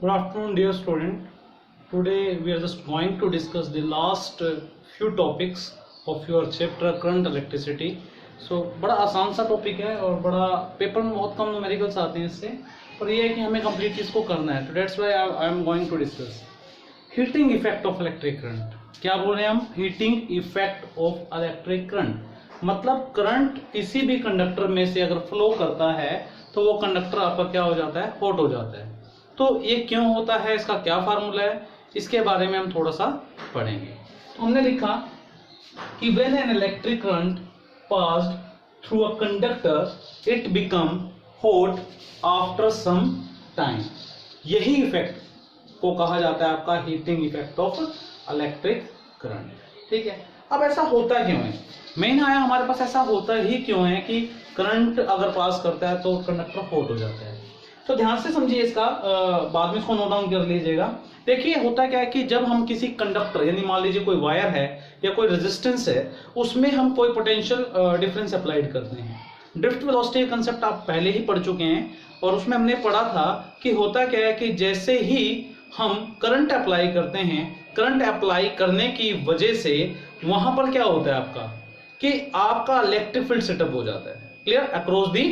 Good afternoon, dear student. Today we are just going to discuss the last few topics of your chapter current electricity. So बड़ा आसान सा topic है और बड़ा paper में बहुत कम न्यूमेरिकल्स आते हैं इससे, और ये है कि हमें कंप्लीट इसको करना है. तो that's why I am going to discuss heating effect of electric current. क्या बोल रहे हैं हम? Heating effect of electric current. मतलब करंट किसी भी कंडक्टर में से अगर फ्लो करता है तो वो कंडक्टर आपका क्या हो जाता है? हॉट हो जाता है. तो ये क्यों होता है, इसका क्या फार्मूला है, इसके बारे में हम थोड़ा सा पढ़ेंगे. तो हमने लिखा कि when an electric current passed through a conductor it become hot after some time. यही इफेक्ट को कहा जाता है आपका heating effect of electric current. ठीक है. अब ऐसा होता क्यों है? मेन आया हमारे पास ऐसा होता ही क्यों है कि करंट अगर पास करता है तो कंडक्टर हॉट हो जाता है. तो ध्यान से समझिए इसका, बाद में इसको नोट डाउन कर लीजिएगा. देखिए होता क्या है कि जब हम किसी कंडक्टर, यानी मान लीजिए कोई वायर है या कोई रेजिस्टेंस है, उसमें हम कोई पोटेंशियल डिफरेंस अप्लाइड करते हैं. ड्रिफ्ट वेलोसिटी का कंसेप्ट आप पहले ही पढ़ चुके हैं और उसमें हमने पढ़ा था कि होता क्या है कि जैसे ही हम करंट अप्लाई करते हैं, करंट अप्लाई करने की वजह से वहां पर क्या होता है आपका कि आपका इलेक्ट्रिक फील्ड सेटअप हो जाता है. Clear? Across the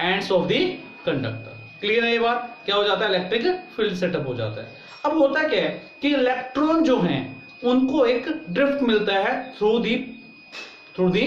ends of the conductor. Clear है ये बात? क्या हो जाता है? इलेक्ट्रिक फील्ड सेटअप हो जाता है. अब होता क्या है कि इलेक्ट्रॉन जो हैं उनको एक ड्रिफ्ट मिलता है थ्रू दी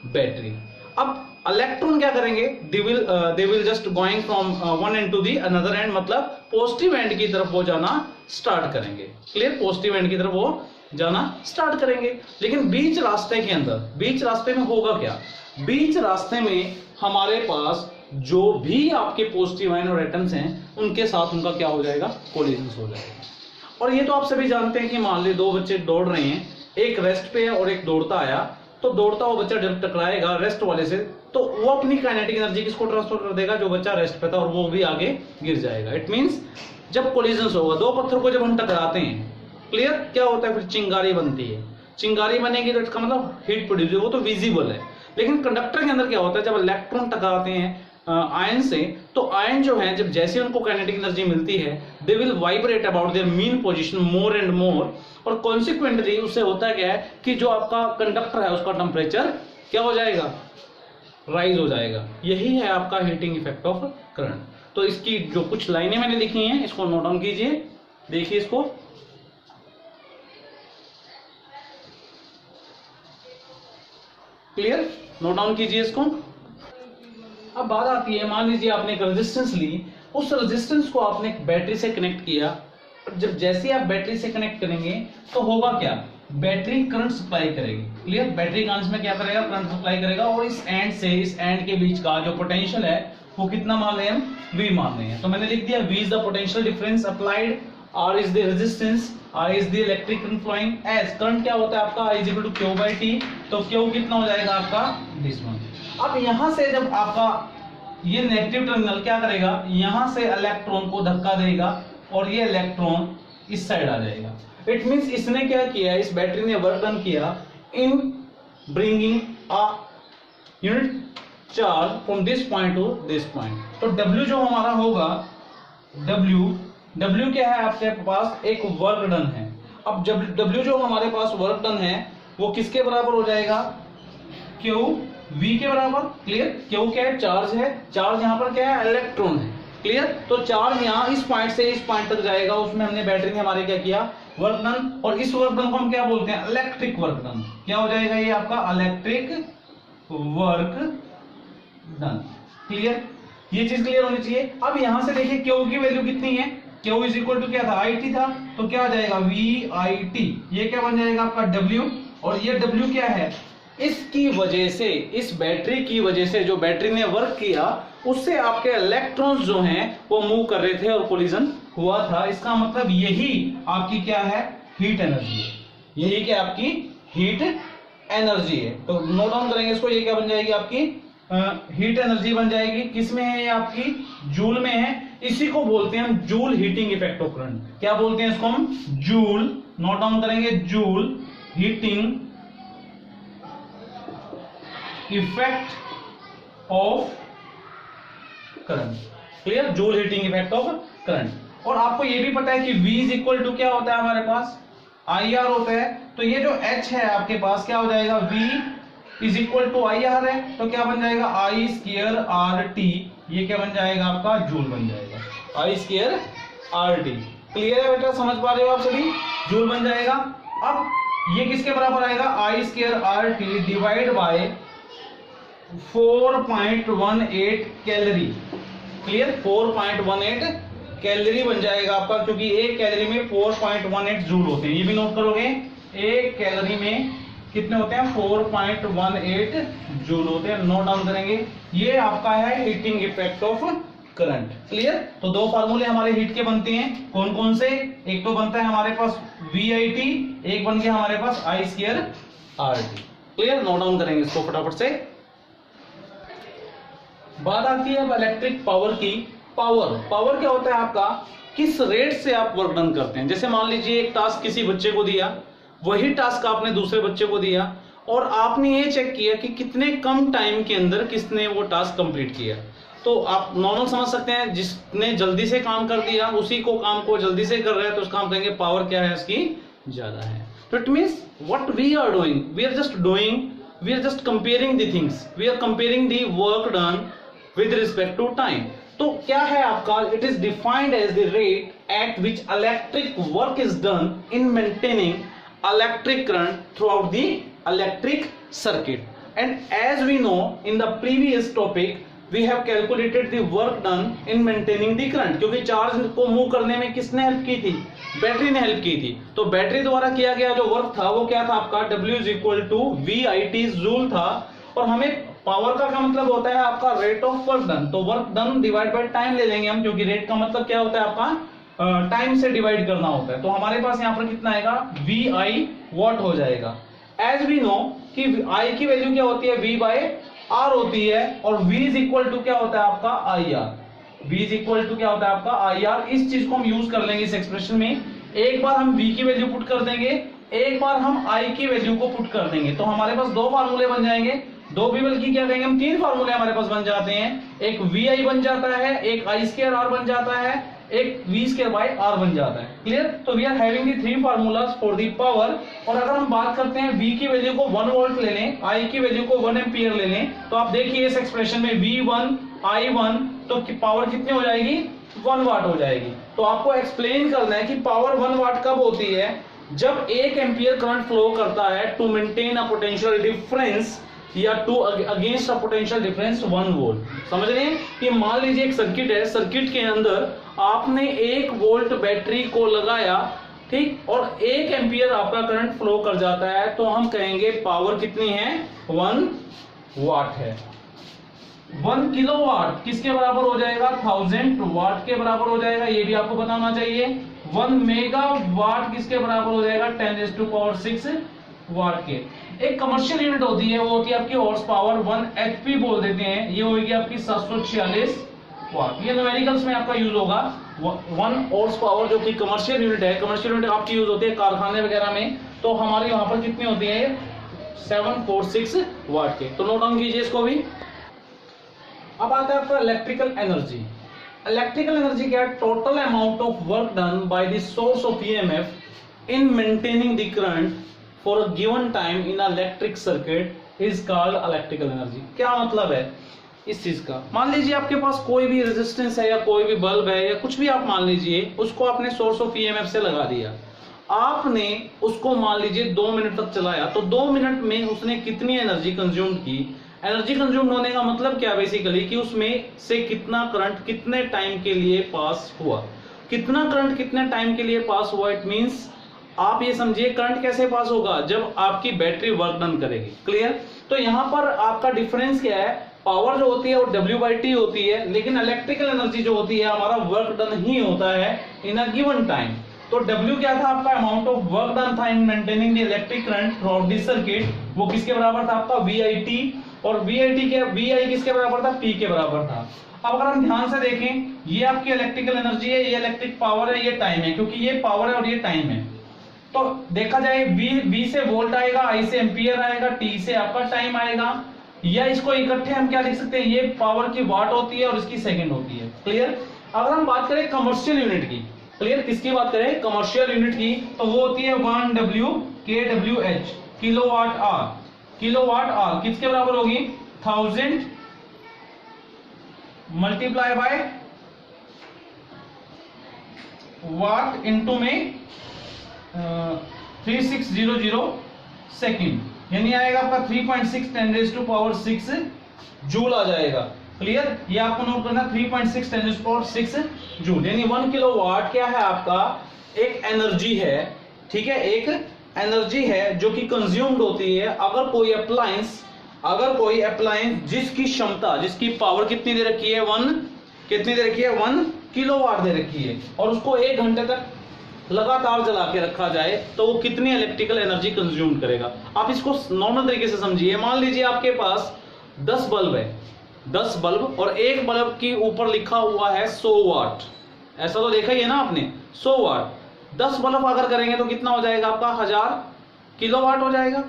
बैटरी. अब इलेक्ट्रॉन क्या करेंगे? They will just going from one end to the another end, मतलब पॉजिटिव एंड की तरफ वो जाना स्टार्ट करेंगे. क्लियर? पॉजिटिव एंड की तरफ वो जाना स्टार्ट करेंगे. लेकिन बीच रास्ते के अंदर, बीच रास्ते में होगा क्या? बीच रास्ते में हमारे पास जो भी आपके पॉजिटिव आयन और एटम्स हैं उनके साथ उनका क्या हो जाएगा? कोलिजन हो जाएगा. और ये तो आप सभी जानते हैं कि मान लीजिए दो बच्चे दौड़ रहे हैं, एक रेस्ट पे है और एक दौड़ता आया, तो दौड़ता हुआ बच्चा जब टकराएगा रेस्ट वाले से तो वो अपनी काइनेटिक एनर्जी किसको ट्रांसफर कर देगा? जो बच्चा रेस्ट पे था, और वो भी आगे गिर जाएगा. इट मींस जब कोलिजन होगा, दो पत्थर को जब हम टकराते हैं, क्लियर, क्या होता है? फिर चिंगारी बनती है. चिंगारी बनेगी तो इसका मतलब हीट प्रोड्यूस, वो तो विजिबल है. लेकिन कंडक्टर के अंदर क्या होता है? जब इलेक्ट्रॉन टकराते हैं आयन से, तो आयन जो है जब जैसे उनको काइनेटिक एनर्जी मिलती है, they will vibrate about their mean position more and more, और कॉन्सिक्वेंटली उससे होता क्या है कि जो आपका कंडक्टर है उसका टेम्परेचर क्या हो जाएगा? राइज हो जाएगा. यही है आपका हीटिंग इफेक्ट ऑफ करंट. तो इसकी जो कुछ लाइनें मैंने लिखी हैं इसको नोट डाउन कीजिए. देखिए इसको, क्लियर? नोट डाउन कीजिए इसको. अब बात आती है, मान लीजिए आपने एक रेजिस्टेंस ली, उस रेजिस्टेंस को आपने एक बैटरी से कनेक्ट किया. जब जैसे आप बैटरी से कनेक्ट करेंगे तो होगा क्या? बैटरी करंट सप्लाई करेगी. क्लियर? बैटरी करंट में क्या करेगा? करंट सप्लाई करेगा. और इस एंड से इस एंड के बीच का जो पोटेंशियल है वो कितना मान रहे हैं हम? V मान रहे हैं. तो मैंने लिख दिया V is the potential difference applied, R is the resistance, I is the electric current flowing, S current क्या होता है आपका? I is equal to Q/T. तो Q कितना हो जाएगा आपका? This one. अब यहां से जब आपका ये नेगेटिव टर्मिनल क्या करेगा? यहां से इलेक्ट्रॉन को धक्का देगा और ये इलेक्ट्रॉन इस साइड आ जाएगा. इट मींस इसने क्या किया? इस बैटरी ने वर्क डन किया in bringing a unit charge from this point two this point. तो W जो हमारा होगा, W क्या है आपके पास? एक वर्क डन है. अब जब W जो हमारे पास वर्क डन है वो किसके बराबर हो जाएगा? Q V के बराबर. क्लियर? Q क्या है? चार्ज है. चार्ज यहाँ पर क्या है? इलेक्ट्रॉन है. क्लियर? तो चार्ज यहाँ इस पॉइंट से इस पॉइंट तक जाएगा, उसमें हमने बैटरी ने हमारे क्या किया? Work done. और इस वर्क डन को हम क्या बोलते हैं? Electric work done. क्या हो जाएगा ये आपका? Electric work done. क्लियर? ये चीज क्लियर होनी चाहिए. अब यहां से देखिए Q की वैल्यू कितनी है? Q इज इक्वल टू क्या था? IT था. तो क्या आ जाएगा? VIT. ये क्या बन जाएगा आपका? W. और ये W क्या है? इसकी वजह से, इस बैटरी की वजह से, जो बैटरी ने वर्क किया उससे आपके इलेक्ट्रॉन्स जो हैं वो मूव कर रहे थे और कोलिजन हुआ था. इसका मतलब यही आपकी क्या है? हीट एनर्जी है. यही क्या आपकी हीट एनर्जी है. तो नोट डाउन करेंगे इसको. ये क्या बन जाएगी? आपकी हीट एनर्जी बन जाएगी. किसमें है ये? आपकी जूल में है. इसी को बोलते हैं हम joule heating effect of current. क्या बोलते हैं इसको हम? जूल. नोट डाउन करेंगे, joule heating effect of current. Clear? Joule heating effect of current. और आपको ये भी पता है कि V इज इक्वल टू क्या होता है हमारे पास, IR होता है। तो ये जो H है आपके पास क्या हो जाएगा, V is equal to IR है, तो क्या बन जाएगा I स्क्वायर RT, ये क्या बन जाएगा आपका जूल बन जाएगा, I स्क्वायर RT। क्लियर है बेटा, समझ पा रहे हो आप सभी, जूल बन जाएगा। अब ये किसके बराबर आएगा, I square RT divide by 4.18 calorie. Clear, 4.18 calorie बन जाएगा आपका, क्योंकि एक कैलोरी में 4.18 जूल होते हैं, ये भी नोट करोगे, एक कैलोरी में कितने होते हैं, 4.18 जूल होते हैं, नोट डाउन करेंगे। ये आपका है heating effect of current. Clear, तो दो फार्मूले हमारे हीट के बनते हैं, कौन कौन से, एक तो बनता है हमारे पास VIT, एक बन गया हमारे पास I square RT। Clear, note down करेंगे इसको फटाफट से। बात आती है अब इलेक्ट्रिक पावर की। पावर क्या होता है आपका, किस रेट से आप वर्क डन करते हैं। जैसे मान लीजिए एक टास्क किसी बच्चे को दिया, वही टास्क आपने दूसरे बच्चे को दिया, और आपने ये चेक किया कि कितने कम टाइम के अंदर किसने वो टास्क कंप्लीट किया। तो आप नॉर्मल समझ सकते हैं, जिसने जल्दी से काम कर दिया उसी को काम को जल्दी से कर रहा है, तो उसका हम कहेंगे पावर क्या है इसकी, ज्यादा है। तो it means what we are doing, we are just comparing the things, we are comparing the work done with respect to time. तो क्या है आपका, it is defined as the rate at which electric work is done in maintaining electric current throughout the electric circuit. And as we know in the previous topic we have calculated the work done in maintaining the current, क्योंकि charge को move करने में किसने help की थी, battery ने help की थी। तो बैटरी द्वारा किया गया जो वर्क था वो क्या था आपका, W is equal to VIT joule था। और हमें पावर का मतलब होता है आपका रेट ऑफ वर्क डन, तो work done divide by time ले लेंगे हम, क्योंकि रेट का मतलब क्या होता है आपका, टाइम से डिवाइड करना होता है। तो हमारे पास यहाँ पर कितना आएगा, VI वॉट हो जाएगा। एज वी नो कि I की वैल्यू क्या होती है, V बाय R होती है, और V इज इक्वल टू क्या होता है आपका IR, V is equal to क्या होता है आपका IR। इस चीज को हम यूज कर लेंगे इस एक्सप्रेशन में, एक बार हम V की वैल्यू पुट कर देंगे, एक बार हम I की वैल्यू को पुट कर देंगे, तो हमारे पास दो फार्मूले बन जाएंगे, दो भी बल्कि क्या कहेंगे हम, तीन फार्मूले हमारे पास बन जाते हैं। एक VI बन जाता है, एक I स्क्वायर R बन जाता है, एक V स्क्वायर बाय R बन जाता है। क्लियर, तो we are having the three formulas for the power. और अगर हम बात करते हैं V की वैल्यू को 1 वोल्ट ले लें, I की वैल्यू को 1 एम्पियर ले लें, तो आप देखिए इस एक्सप्रेशन में V1 I1 तो पावर कितनी हो जाएगी, 1 वाट हो जाएगी। तो आपको एक्सप्लेन करना है कि पावर 1 वाट कब होती है, जब 1 एम्पियर करंट फ्लो करता है to maintain a potential difference या to against a potential difference 1 volt. समझ रहे हैं कि मान लीजिए एक सर्किट है, सर्किट के अंदर आपने 1 वोल्ट बैटरी को लगाया, ठीक, और 1 एम्पियर आपका करंट फ्लो कर जाता है, तो हम कहेंगे पावर कितनी है, 1 वाट है। 1 किलोवाट किसके बराबर हो जाएगा, 1000 वाट के बराबर हो जाएगा, ये भी आपको बताना चाहिए। 1 मेगावाट किसके बराबर हो जाएगा, 10⁶ वाट के। एक कमर्शियल यूनिट होती है, वो होती है आपकी हॉर्स पावर, 1 HP बोल देते हैं, ये होगी आपकी 746 वाट। ये न्यूमेरिकल्स में आपका यूज होगा। 1 हॉर्स पावर जो कि कमर्शियल यूनिट है, कमर्शियल यूनिट आपकी यूज होती है कारखाने वगैरह में, तो हमारे वहां पर कितनी होती है, 746 वाट के। तो नोट डाउन कीजिए इसको भी। अब आता है आपका इलेक्ट्रिकल एनर्जी। इलेक्ट्रिकल एनर्जी क्या है, total amount of work done by the source of EMF in maintaining the current for a given time in electric circuit is called electrical energy. क्या मतलब है इस चीज का, मान लीजिए आपके पास कोई भी रेजिस्टेंस है या कोई भी बल्ब है या कुछ भी आप मान लीजिए, उसको आपने सोर्स ऑफ EMF से लगा दिया, आपने उसको मान लीजिए 2 मिनट तक चलाया, तो 2 मिनट में उसने कितनी एनर्जी कंज्यूम की। एनर्जी कंज्यूम होने का मतलब क्या, बेसिकली कि उसमें से कितना करंट कितने टाइम के लिए पास हुआ, कितना करंट कितने टाइम के लिए पास हुआ। इट मींस आप ये समझिए करंट कैसे पास होगा, जब आपकी बैटरी वर्क डन करेगी। क्लियर, तो यहां पर आपका डिफरेंस क्या है, पावर जो होती है वो W/T होती है, लेकिन इलेक्ट्रिकल एनर्जी जो होती है हमारा वर्क डन ही होता है इन अ गिवन टाइम। तो W क्या था आपका, अमाउंट ऑफ वर्क डन था in maintaining the electric current throughout the circuit, वो किसके बराबर था आपका VIT, और VIT के VI किसके बराबर था, P के बराबर था। अब अगर हम ध्यान से देखें, ये आपकी इलेक्ट्रिकल एनर्जी है, ये इलेक्ट्रिक पावर है, ये टाइम है, क्योंकि ये पावर है और ये टाइम है। तो देखा जाए V से वोल्ट आएगा, I से एम्पियर आएगा, T से आपका टाइम आएगा, या इसको इकट्ठे हम क्या लिख सकते हैं, ये पावर की वाट होती है और इसकी सेकंड होती है। क्लियर, अगर हम बात करें कमर्शियल यूनिट की, क्लियर? किसकी बात करें? कमर्शियल यूनिट की, तो वो होती है 1 kWh, kilowatt hour. Kilowatt hour किसके बराबर होगी? 1000 मल्टीप्लाई बाय वाट इंटू में 3600 सेकेंड, यानी आएगा आपका 3.6 10⁻⁶ जूल आ जाएगा। क्लियर? ये आपको नोट करना, 3.6 10⁻⁶ जूल, यानी 1 किलोवाट क्या है आपका? एक एनर्जी है, ठीक है, एक एनर्जी है जो कि कंज्यूम्ड होती है अगर कोई अप्लायंस जिसकी क्षमता, जिसकी पावर कितनी दे रखी है? 1 किलोवाट दे रखी है, और उसको 1 घंटे तक लगातार जला के रखा जाए तो वो कितनी इलेक्ट्रिकल एनर्जी कंज्यूम करेगा। आप इसको नॉर्मल तरीके से समझिए। मान लीजिए आपके पास 10 बल्ब है, 10 बल्ब, और एक बल्ब के ऊपर लिखा हुआ है 100 वाट। ऐसा तो देखा ही है ना आपने, 100 वाट। 10 बल्ब अगर करेंगे तो कितना हो जाएगा आपका? 1000 किलोवाट हो जाएगा।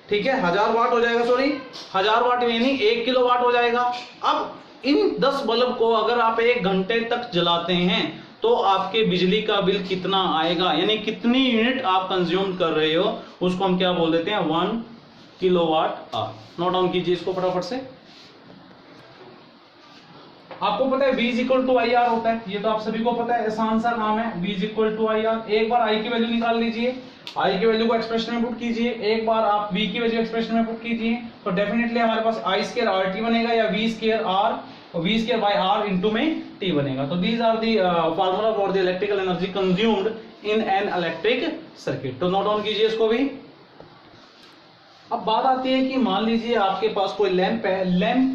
ठीक है, 1000 वाट हो जाएगा, सॉरी 1000 वाट यानी 1 किलोवाट हो जाएगा। अब इन 10 बल्ब को अगर आप 1 घंटे तक जलाते हैं तो आपके बिजली का बिल कितना आएगा, यानी कितनी यूनिट आप कंज्यूम कर रहे हो, उसको हम क्या बोल देते हैं? 1 किलोवाट आवर। नोट डाउन कीजिए इसको फटाफट से। आपको पता है V = IR होता है, ये तो आप सभी को पता है, आसान सा काम है। V = IR। एक बार I की वैल्यू निकाल लीजिए, I की वैल्यू को एक्सप्रेशन में पुट कीजिए, एक बार आप V की वैल्यू एक्सप्रेशन में पुट कीजिए, तो डेफिनेटली हमारे पास I² RT बनेगा या V² R और V²/R इंटू में T बनेगा। तो these are the formula for the electrical energy consumed in an electric circuit. तो नोट डाउन कीजिए इसको भी। अब बात आती है कि मान लीजिए आपके पास कोई लैंप है, लैंप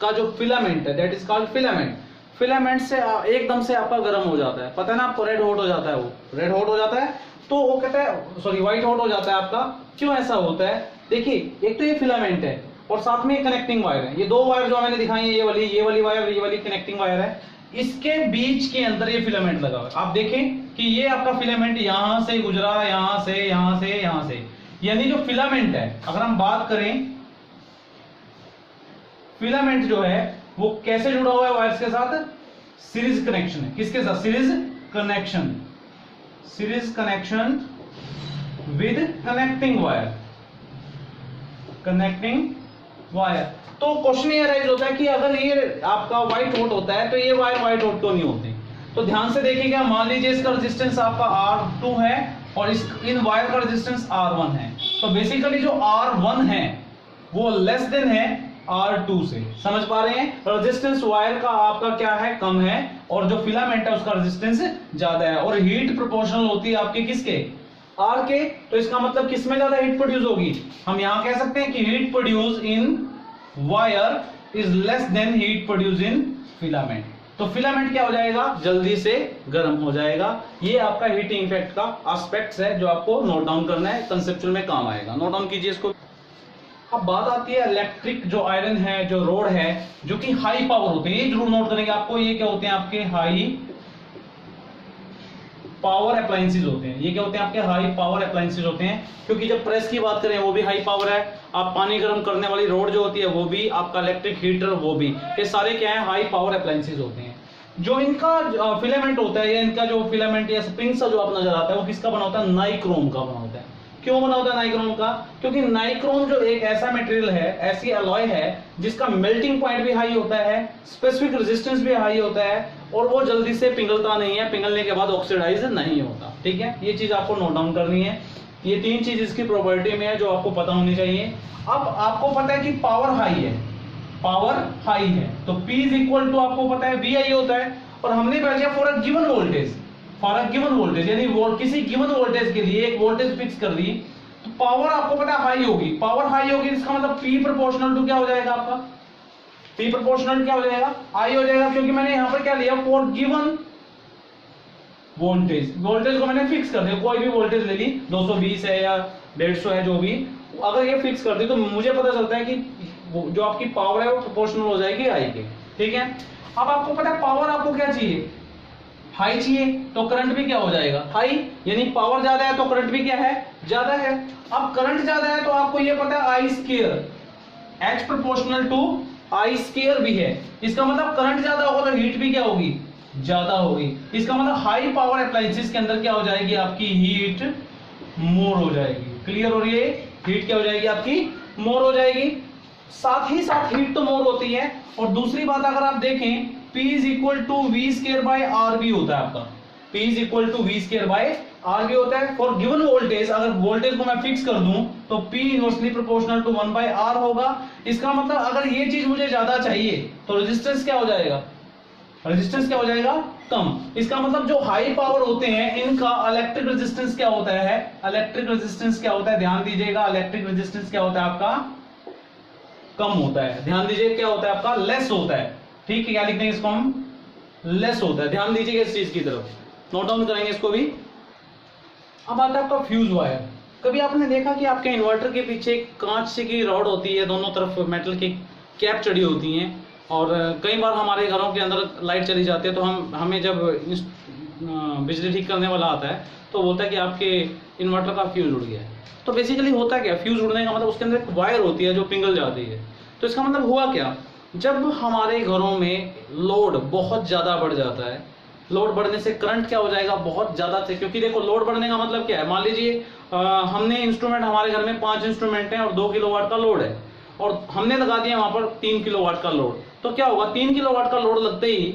का जो फिलामेंट है, that is called filament. Filament से एकदम से आपका गर्म हो जाता है, पता है ना आपको, रेड हॉट हो जाता है, वो रेड हॉट हो जाता है, तो वो कहता है सॉरी व्हाइट हॉट हो जाता है आपका। क्यों ऐसा होता है? देखिए, एक तो ये फिलामेंट है और साथ में कनेक्टिंग वायर है। ये 2 वायर जो मैंने दिखाई है, ये वाली वायर, ये वाली कनेक्टिंग वायर है, इसके बीच के अंदर ये फिलामेंट लगा हुआ है। आप देखें कि ये आपका फिलामेंट यहां से गुजरा, यहां से, यहां से, यहां से, यानी जो फिलामेंट है, अगर हम बात करें फिलामेंट जो है वो कैसे जुड़ा हुआ है वायर्स के साथ? सीरीज कनेक्शन है। किसके साथ? Series connection with connecting wire. तो क्वेश्चन ये राइज होता है कि अगर ये आपका व्हाइट हॉट होता है तो ये वायर व्हाइट हॉट क्यों नहीं होते? तो ध्यान से देखिएगा, मान लीजिए इसका रेजिस्टेंस आपका R2 है और इन वायर का रेजिस्टेंस R1 है, तो बेसिकली जो R1 है वो लेस देन है R2 से। समझ पा रहे हैं? रेजिस्टेंस वायर का आपका क्या है? कम है, और जो फिलामेंट है उसका रेजिस्टेंस ज्यादा है, और हीट प्रोपोर्शनल होती है आपके किसके? R के। तो इसका मतलब किसमें ज्यादा हीट प्रोड्यूस होगी? हम यहां कह सकते हैं कि heat produce in wire is less than heat produce in filament. तो फिलामेंट क्या हो जाएगा? जल्दी से गर्म हो जाएगा। ये आपका हीटिंग इफेक्ट का एस्पेक्ट्स है जो आपको नोट डाउन करना है, कंसेप्चुअल में काम आएगा। नोट डाउन कीजिए इसको। अब बात आती है इलेक्ट्रिक जो आयरन है, जो रोड है, जो कि हाई पावर होते हैं, ये जरूर नोट करेंगे आपको। ये क्या होते हैं? आपके हाई पावर अप्लायंसेस होते हैं। ये क्या होते हैं? आपके हाई पावर अप्लायंसेस होते हैं, क्योंकि जब प्रेस की बात करें वो भी हाई पावर है। आप पानी गर्म करने वाली रोड जो होती है वो भी, आपका इलेक्ट्रिक हीटर वो भी, ये सारे क्या है? हाई पावर अप्लायंसेस होते हैं। जो इनका फिलामेंट होता है, या इनका जो फिलामेंट या स्प्रिंग सा जो आप नजर आता है, वो किसका बना होता है? नाइक्रोम का बना होता है। क्यों बना होता है नाइक्रोम का? क्योंकि नाइक्रोम जो एक ऐसा मटेरियल है, ऐसी अलॉय है जिसका मेल्टिंग पॉइंट भी हाई होता है, स्पेसिफिक रेजिस्टेंस भी हाई होता है, और वो जल्दी से पिघलता नहीं है, पिघलने के बाद ऑक्सीडाइज नहीं होता। ठीक है, ये चीज आपको नोट डाउन करनी है। ये 3 चीज इसकी प्रॉपर्टी में है जो आपको पता होनी चाहिए। अब आपको पता है कि पावर हाई है, तो P इज इक्वल टू आपको पता है VI होता है, और हमने पढ़ लिया फॉर अ गिवन वोल्टेज, यानी किसी गिवन वोल्टेज के लिए एक वोल्टेज फिक्स कर दी, तो पावर आपको पता है हाई होगी। इसका मतलब P प्रोपोर्शनल टू क्या हो जाएगा आपका? P प्रोपोर्शनल क्या हो जाएगा? I हो जाएगा, क्योंकि मैंने यहां पर क्या लिया? फॉर गिवन वोल्टेज को मैंने फिक्स कर दिया। कोई भी वोल्टेज ले ली, 220 है या 150 है, जो भी, अगर ये फिक्स कर दी तो मुझे पता चलता है कि जो आपकी पावर है वो प्रोपोर्शनल हो जाएगी I के। ठीक है, अब आपको पता है पावर आपको क्या चाहिए? हाई चाहिए, तो करंट भी क्या हो जाएगा? हाई, यानी पावर ज्यादा है तो करंट भी क्या है? ज्यादा है। अब करंट ज्यादा है तो आपको ये पता है I², H proportional to I² भी है। इसका मतलब करंट ज्यादा होगा तो हीट भी क्या होगी? ज्यादा होगी। इसका मतलब हाई पावर अप्लायंसेस के अंदर क्या हो जाएगी, आपकी हीट मोर हो जाएगी। क्लियर हो रही है, हीट क्या हो जाएगी आपकी, मोर हो जाएगी। साथ ही साथ हीट तो मोर होती है, और दूसरी बात अगर आप देखें P is equal to V square by R भी होता है आपका, P is equal to V square by R भी होता है। फॉर गिवन वोल्टेज, अगर वोल्टेज को मैं फिक्स कर दूं तो P inversely proportional to 1 by R होगा। इसका मतलब अगर ये चीज मुझे ज्यादा चाहिए तो रेजिस्टेंस क्या हो जाएगा, रेजिस्टेंस क्या हो जाएगा, कम। इसका मतलब जो हाई पावर होते हैं इनका इलेक्ट्रिक रेजिस्टेंस क्या होता है, इलेक्ट्रिक रेजिस्टेंस क्या होता है, ध्यान दीजिएगा, इलेक्ट्रिक रेजिस्टेंस क्या होता है आपका, कम होता है। ध्यान दीजिए क्या होता है आपका, लेस होता है। ठीक है, क्या लिखते हैं इसको हम, लेस होता है। ध्यान दीजिएगा इस चीज की तरफ, नोट डाउन करेंगे इसको भी। अब आता है आपका फ्यूज वायर। कभी आपने देखा कि आपके इन्वर्टर के पीछे कांच की रॉड होती है, दोनों तरफ मेटल की कैप चढ़ी होती हैं, और कई बार हमारे घरों के अंदर लाइट चली जाती है तो हमें जब बिजली ठीक करने वाला आता है तो बोलता है कि आपके इन्वर्टर का फ्यूज उड़ गया है। तो बेसिकली होता क्या, फ्यूज उड़ने का मतलब उसके अंदर एक वायर होती है जो पिघल जाती है। तो इसका मतलब हुआ क्या, जब हमारे घरों में लोड बहुत ज्यादा बढ़ जाता है, लोड बढ़ने से करंट क्या हो जाएगा, बहुत ज्यादा से, क्योंकि देखो लोड बढ़ने का मतलब क्या है, मान लीजिए हमने इंस्ट्रूमेंट, हमारे घर में 5 इंस्ट्रूमेंट हैं और 2 किलोवाट का लोड है, और हमने लगा दिया वहां पर 3 किलोवाट का लोड। तो क्या होगा, 3 किलोवाट का लोड लगते ही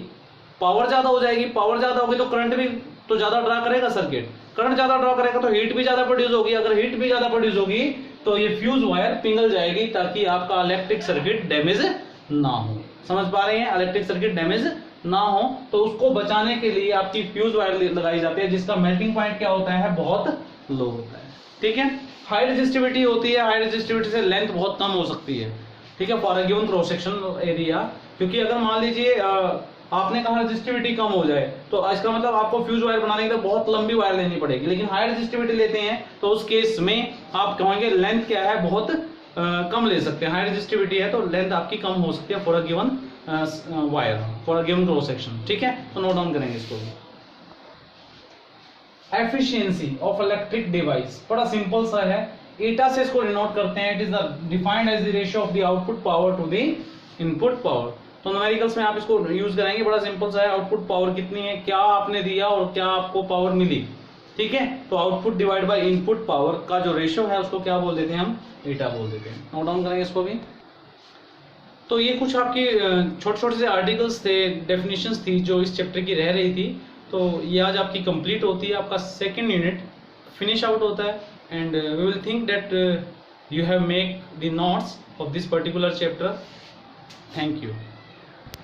पावर ज्यादा हो जाएगी, पावर ज्यादा होगी तो करंट भी तो ज्यादा ड्रा करेगा सर्किट, करंट ज्यादा ड्रा करेगा तो हीट भी ज्यादा प्रोड्यूस होगी, अगर हीट भी ज्यादा प्रोड्यूस होगी तो ये फ्यूज वायर पिघल जाएगी, ताकि आपका इलेक्ट्रिक सर्किट डैमेज ना हो। समझ पा रहे हैं, इलेक्ट्रिक सर्किट डैमेज ना हो, तो उसको बचाने के लिए आपकी फ्यूज वायर लगाई जाती है, जिसका मेल्टिंग पॉइंट क्या होता है, बहुत लो होता है। ठीक है, हाई रेजिस्टिविटी होती है, हाई रेजिस्टिविटी से लेंथ बहुत कम हो सकती है। ठीक है, for a given cross section area, क्योंकि अगर मान लीजिए आपने कहा रेजिस्टिविटी कम हो जाए तो इसका मतलब आपको फ्यूज वायर बनाने के लिए बहुत लंबी वायर लेनी पड़ेगी, लेकिन हाई रेजिस्टिविटी लेते हैं तो उस केस में आप कहेंगे लेंथ क्या है, बहुत कम ले सकते हैं। हाई रेजिस्टिविटी है तो लेंथ आपकी कम हो सकती है for a given wire, for a given cross section. ठीक है, तो नोट डाउन करेंगे इसको। एफिशिएंसी ऑफ इलेक्ट्रिक डिवाइस बड़ा सिंपल सा है, एटा से इसको डिनोट करते हैं। It is defined as the ratio of the output power to the input power. तो न्यूमेरिकल्स में आप इसको यूज करेंगे, बड़ा सिंपल सा है, आउटपुट पावर कितनी है, क्या आपने दिया और क्या आपको पावर मिली। ठीक है, तो output divide by input power का जो रेशियो है उसको क्या बोल देते हैं हम, एटा बोल देते हैं। नोट डाउन करेंगे इसको भी। तो ये कुछ आपकी छोटे छोटे से आर्टिकल्स थे, डेफिनेशंस थी जो इस चैप्टर की रह रही थी। तो ये आज आपकी कंप्लीट होती है, आपका सेकंड यूनिट फिनिश आउट होता है, and we will think that you have make the notes of this particular chapter. Thank you.